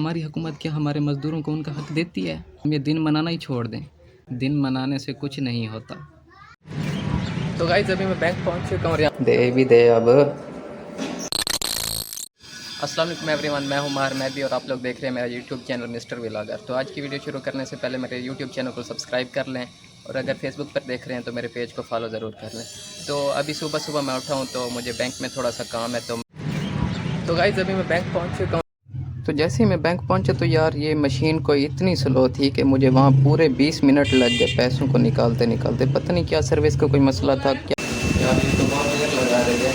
हमारी हुकूमत क्या हमारे मज़दूरों को उनका हक़ देती है? हम ये दिन मनाना ही छोड़ दें। दिन मनाने से कुछ नहीं होता। तो गाइस अभी मैं बैंक पहुंच चुका हूँ और यहाँ दे भी दे अब। अस्सलाम वालेकुम एवरीवन, मैं हूँ माहिर मेहदी और आप लोग देख रहे हैं मेरा यूट्यूब चैनल मिस्टर व्लॉगर। तो आज की वीडियो शुरू करने से पहले मेरे यूट्यूब चैनल को सब्सक्राइब कर लें और अगर फेसबुक पर देख रहे हैं तो मेरे पेज को फॉलो ज़रूर कर लें। तो अभी सुबह सुबह मैं उठा हूँ तो मुझे बैंक में थोड़ा सा काम है। तो गाइस अभी मैं बैंक पहुँच चुका हूँ। तो जैसे ही मैं बैंक पहुँचा तो यार ये मशीन को इतनी स्लो थी कि मुझे वहाँ पूरे 20 मिनट लग गए पैसों को निकालते निकालते। पता नहीं क्या सर्विस का कोई मसला था क्या यार, ये तो बहुत देर लगा रही है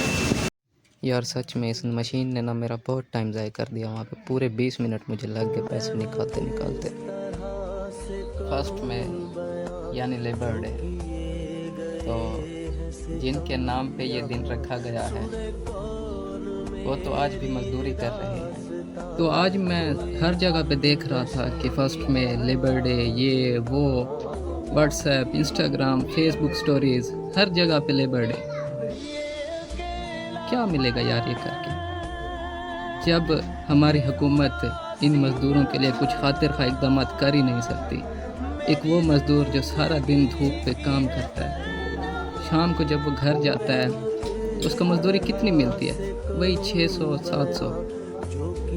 यार। सच में इस मशीन ने ना मेरा बहुत टाइम ज़ाया कर दिया। वहाँ पे पूरे 20 मिनट मुझे लग गए पैसे निकालते निकालते। फर्स्ट में यानी लेबर डे, तो जिनके नाम पे ये दिन रखा गया है वो तो आज भी मजदूरी कर रहे हैं। तो आज मैं हर जगह पे देख रहा था कि फर्स्ट में लेबर डे, ये वो, व्हाट्सएप, इंस्टाग्राम, फेसबुक स्टोरीज़, हर जगह पे लेबर डे। क्या मिलेगा यार ये करके, जब हमारी हुकूमत इन मज़दूरों के लिए कुछ खातिर खा इक़दाम कर ही नहीं सकती। एक वो मज़दूर जो सारा दिन धूप पे काम करता है, शाम को जब वो घर जाता है तो उसको मज़दूरी कितनी मिलती है? वही 600-700।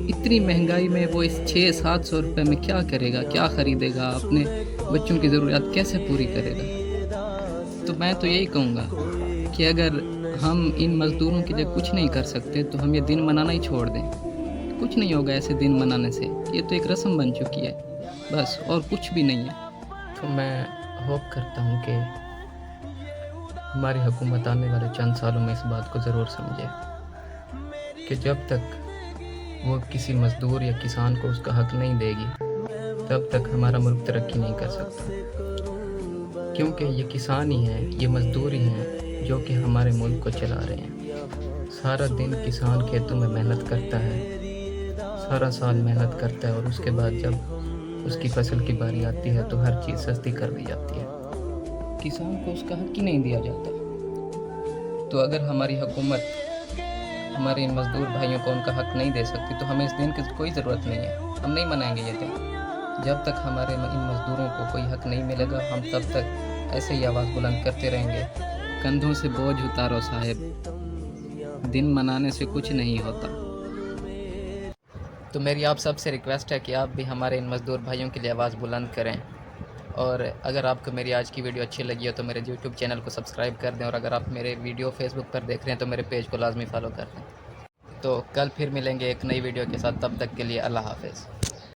इतनी महंगाई में वो इस 600-700 रुपये में क्या करेगा, क्या ख़रीदेगा, अपने बच्चों की ज़रूरियात कैसे पूरी करेगा? तो मैं तो यही कहूँगा कि अगर हम इन मज़दूरों के लिए कुछ नहीं कर सकते तो हम ये दिन मनाना ही छोड़ दें। कुछ नहीं होगा ऐसे दिन मनाने से, ये तो एक रस्म बन चुकी है बस, और कुछ भी नहीं है। तो मैं होप करता हूँ कि हमारी हुकूमत आने वाले चंद सालों में इस बात को ज़रूर समझे कि जब तक वो किसी मज़दूर या किसान को उसका हक़ नहीं देगी तब तक हमारा मुल्क तरक्की नहीं कर सकता। क्योंकि ये किसान ही हैं, ये मज़दूर ही हैं जो कि हमारे मुल्क को चला रहे हैं। सारा दिन किसान खेतों में मेहनत करता है, सारा साल मेहनत करता है और उसके बाद जब उसकी फसल की बारी आती है तो हर चीज़ सस्ती कर दी जाती है। किसान को उसका हक़ ही नहीं दिया जाता। तो अगर हमारी हुकूमत हमारे इन मज़दूर भाइयों को उनका हक़ नहीं दे सकती तो हमें इस दिन की कोई ज़रूरत नहीं है। हम नहीं मनाएंगे ये दिन। जब तक हमारे इन मज़दूरों को कोई हक़ नहीं मिलेगा हम तब तक ऐसे ही आवाज़ बुलंद करते रहेंगे। कंधों से बोझ उतारो साहिब, दिन मनाने से कुछ नहीं होता। तो मेरी आप सबसे रिक्वेस्ट है कि आप भी हमारे इन मज़दूर भाइयों के लिए आवाज़ बुलंद करें। और अगर आपको मेरी आज की वीडियो अच्छी लगी हो तो मेरे यूट्यूब चैनल को सब्सक्राइब कर दें और अगर आप मेरे वीडियो फेसबुक पर देख रहे हैं तो मेरे पेज को लाजमी फॉलो कर दें। तो कल फिर मिलेंगे एक नई वीडियो के साथ, तब तक के लिए अल्लाह हाफ़िज़।